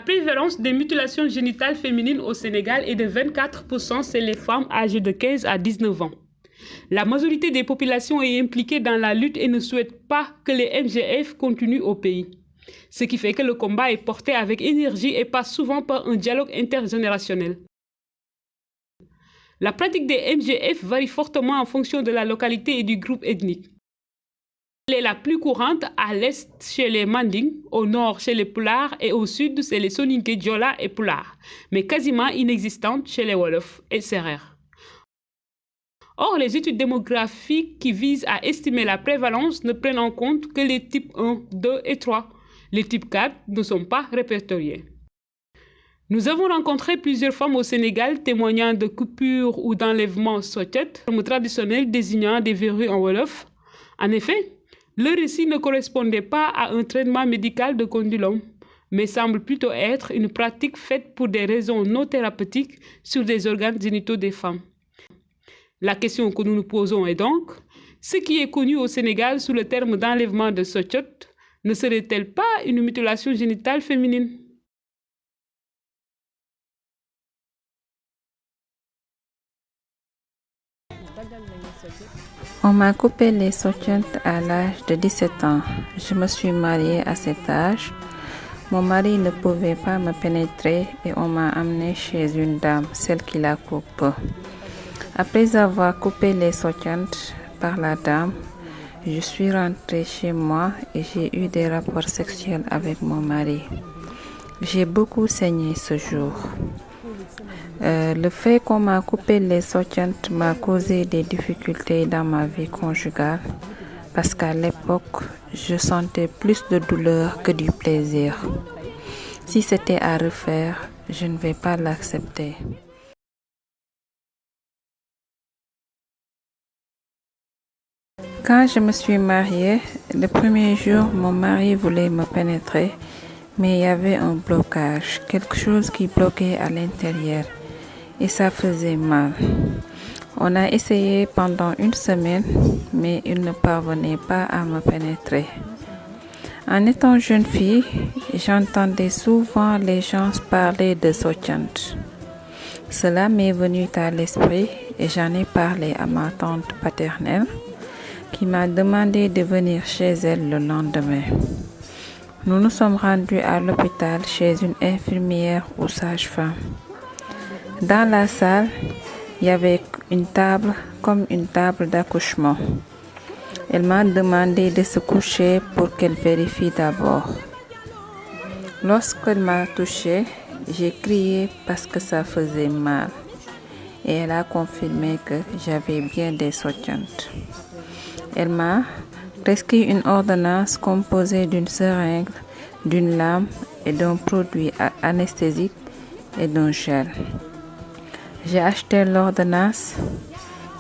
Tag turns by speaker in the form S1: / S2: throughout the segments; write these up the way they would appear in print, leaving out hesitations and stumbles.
S1: prévalence des mutilations génitales féminines au Sénégal est de 24% chez les femmes âgées de 15 à 19 ans. La majorité des populations est impliquée dans la lutte et ne souhaite pas que les MGF continuent au pays. Ce qui fait que le combat est porté avec énergie et passe souvent par un dialogue intergénérationnel. La pratique des MGF varie fortement en fonction de la localité et du groupe ethnique. Elle est la plus courante à l'est chez les Manding, au nord chez les Pulaars et au sud chez les Soninké, Diola et Pulaars, mais quasiment inexistante chez les Wolof et Sérères. Or, les études démographiques qui visent à estimer la prévalence ne prennent en compte que les types 1, 2 et 3. Les types 4 ne sont pas répertoriés. Nous avons rencontré plusieurs femmes au Sénégal témoignant de coupures ou d'enlèvements socket, terme traditionnel désignant des verrues en Wolof. En effet, le récit ne correspondait pas à un traitement médical de condylome, mais semble plutôt être une pratique faite pour des raisons non thérapeutiques sur des organes génitaux des femmes. La question que nous nous posons est donc, ce qui est connu au Sénégal sous le terme d'enlèvement de socket ne serait-elle pas une mutilation génitale féminine?
S2: On m'a coupé les sockets à l'âge de 17 ans. Je me suis mariée à cet âge. Mon mari ne pouvait pas me pénétrer et on m'a amenée chez une dame, celle qui la coupe. Après avoir coupé les sockets par la dame, je suis rentrée chez moi et j'ai eu des rapports sexuels avec mon mari. J'ai beaucoup saigné ce jour. Le fait qu'on m'a coupé les sockets m'a causé des difficultés dans ma vie conjugale parce qu'à l'époque, je sentais plus de douleur que du plaisir. Si c'était à refaire, je ne vais pas l'accepter. Quand je me suis mariée, le premier jour, mon mari voulait me pénétrer, mais il y avait un blocage, quelque chose qui bloquait à l'intérieur. Et ça faisait mal. On a essayé pendant une semaine, mais il ne parvenait pas à me pénétrer. En étant jeune fille, j'entendais souvent les gens parler de socket. Cela m'est venu à l'esprit et j'en ai parlé à ma tante paternelle qui m'a demandé de venir chez elle le lendemain. Nous nous sommes rendus à l'hôpital chez une infirmière ou sage-femme. Dans la salle, il y avait une table comme une table d'accouchement. Elle m'a demandé de se coucher pour qu'elle vérifie d'abord. Lorsqu'elle m'a touchée, j'ai crié parce que ça faisait mal. Et elle a confirmé que j'avais bien des sockets. Elle m'a prescrit une ordonnance composée d'une seringue, d'une lame et d'un produit anesthésique et d'un gel. J'ai acheté l'ordonnance.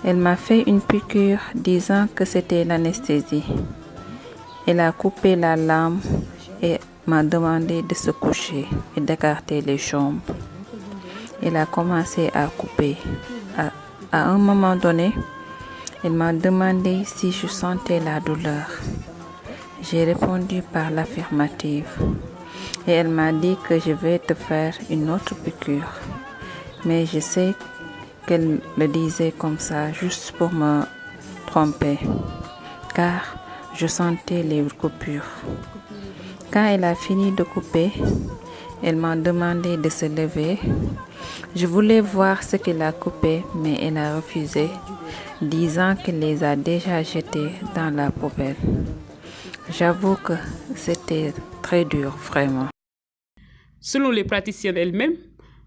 S2: Elle m'a fait une piqûre disant que c'était l'anesthésie. Elle a coupé la lame et m'a demandé de se coucher et d'écarter les jambes. Elle a commencé à couper. À un moment donné, elle m'a demandé si je sentais la douleur. J'ai répondu par l'affirmative. Et elle m'a dit que je vais te faire une autre piqûre. Mais je sais qu'elle le disait comme ça juste pour me tromper, car je sentais les coupures. Quand elle a fini de couper, elle m'a demandé de se lever. Je voulais voir ce qu'elle a coupé, mais elle a refusé, disant qu'elle les a déjà jetés dans la poubelle. J'avoue que c'était très dur, vraiment.
S1: Selon les praticiennes elles-mêmes,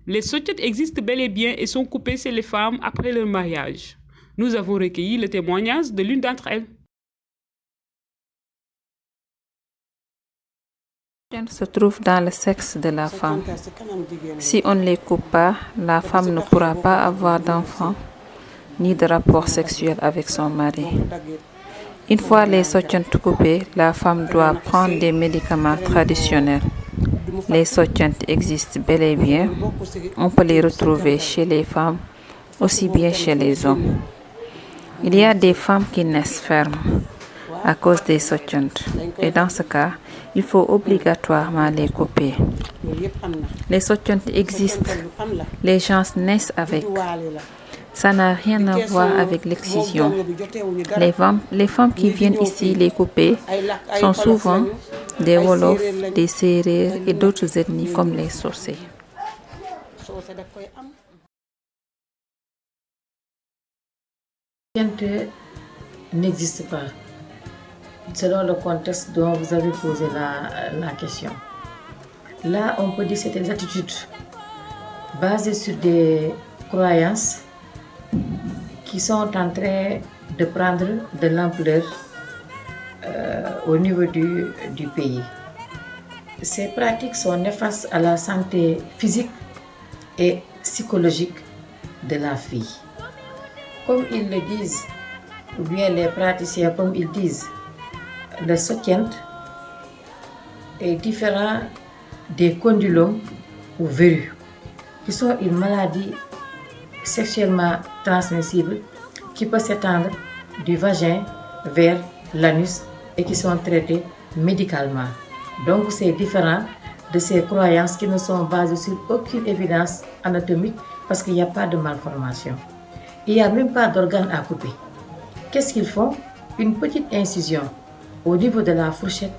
S1: les sockets existent bel et bien et sont coupés chez les femmes après leur mariage. Nous avons recueilli le témoignage de l'une d'entre elles.
S2: Se trouve dans le sexe de la femme. Si on ne les coupe pas, la femme ne pourra pas avoir d'enfant ni de rapport sexuel avec son mari. Une fois les sockets coupés, la femme doit prendre des médicaments traditionnels. Les sockets existent bel et bien. On peut les retrouver chez les femmes, aussi bien chez les hommes. Il y a des femmes qui naissent fermes à cause des sockets. Et dans ce cas, il faut obligatoirement les couper. Les sottiantes existent, les gens naissent avec. Ça n'a rien à voir avec l'excision. Les femmes qui viennent ici les couper sont souvent des Wolofs, des Sérères et d'autres ethnies comme les Socé.
S3: N'existe pas, selon le contexte dont vous avez posé la question. Là, on peut dire que c'est des attitudes basées sur des croyances qui sont en train de prendre de l'ampleur au niveau du pays. Ces pratiques sont néfastes à la santé physique et psychologique de la fille. Comme ils le disent, ou bien les praticiens, comme ils disent, le sotiant est différent des condylomes ou verrues, qui sont une maladie sexuellement transmissible qui peut s'étendre du vagin vers l'anus et qui sont traitées médicalement. Donc c'est différent de ces croyances qui ne sont basées sur aucune évidence anatomique parce qu'il n'y a pas de malformation. Il n'y a même pas d'organes à couper. Qu'est-ce qu'ils font? Une petite incision au niveau de la fourchette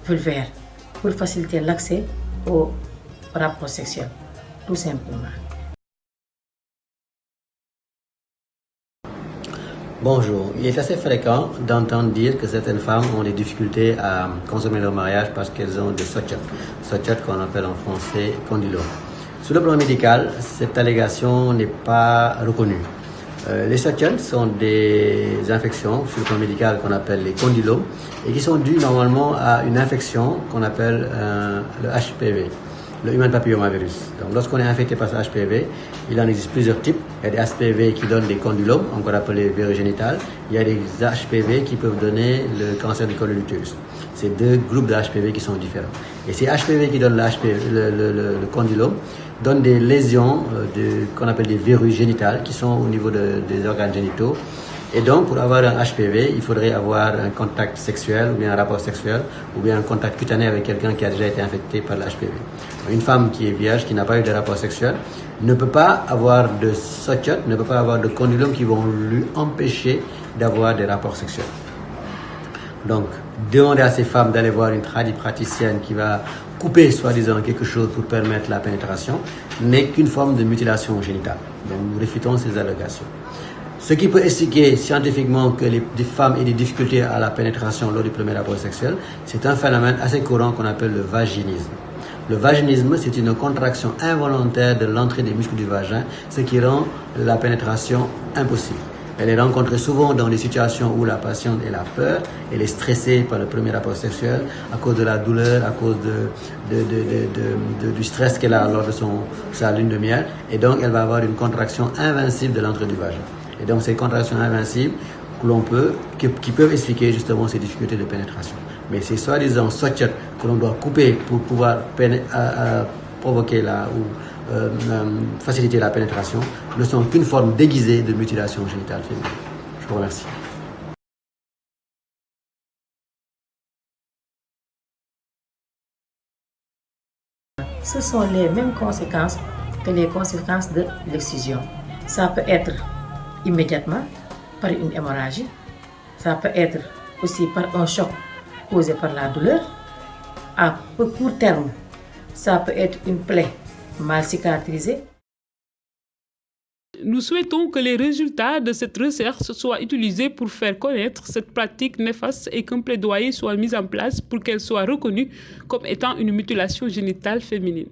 S3: vulvaire pour faciliter l'accès au rapport sexuel, tout simplement.
S4: Bonjour. Il est assez fréquent d'entendre dire que certaines femmes ont des difficultés à consommer leur mariage parce qu'elles ont des sotiates. Sotiates qu'on appelle en français condylomes. Sur le plan médical, cette allégation n'est pas reconnue. Les sotiates sont des infections sur le plan médical qu'on appelle les condylomes et qui sont dues normalement à une infection qu'on appelle le HPV, le Human Papillomavirus. Donc lorsqu'on est infecté par ce HPV, il en existe plusieurs types. Il y a des HPV qui donnent des condylomes, encore appelés verrues génitales. Il y a des HPV qui peuvent donner le cancer du col de l'utérus. C'est deux groupes de HPV qui sont différents. Et ces HPV qui donnent le condylome donnent des lésions qu'on appelle des verrues génitales qui sont au niveau des organes génitaux. Et donc, pour avoir un HPV, il faudrait avoir un contact sexuel ou bien un rapport sexuel ou bien un contact cutané avec quelqu'un qui a déjà été infecté par le HPV. Une femme qui est vierge, qui n'a pas eu de rapport sexuel, ne peut pas avoir de sotiates, ne peut pas avoir de condylomes qui vont lui empêcher d'avoir des rapports sexuels. Donc, demander à ces femmes d'aller voir une praticienne qui va couper, soi-disant, quelque chose pour permettre la pénétration, n'est qu'une forme de mutilation génitale. Donc, nous réfutons ces allégations. Ce qui peut expliquer scientifiquement que les femmes aient des difficultés à la pénétration lors du premier rapport sexuel, c'est un phénomène assez courant qu'on appelle le vaginisme. Le vaginisme, c'est une contraction involontaire de l'entrée des muscles du vagin, ce qui rend la pénétration impossible. Elle est rencontrée souvent dans des situations où la patiente a la peur, elle est stressée par le premier rapport sexuel à cause de la douleur, à cause du stress qu'elle a lors de sa lune de miel, et donc elle va avoir une contraction invincible de l'entrée du vagin. Et donc ces contractions invincibles qui peuvent expliquer justement ces difficultés de pénétration. Mais ces soi-disant sotiates que l'on doit couper pour pouvoir provoquer faciliter la pénétration ne sont qu'une forme déguisée de mutilation génitale féminine. Je vous remercie.
S3: Ce sont les mêmes conséquences que les conséquences de l'excision. Ça peut être immédiatement par une hémorragie, ça peut être aussi par un choc causé par la douleur. À court terme, ça peut être une plaie mal cicatrisée.
S1: Nous souhaitons que les résultats de cette recherche soient utilisés pour faire connaître cette pratique néfaste et qu'un plaidoyer soit mis en place pour qu'elle soit reconnue comme étant une mutilation génitale féminine.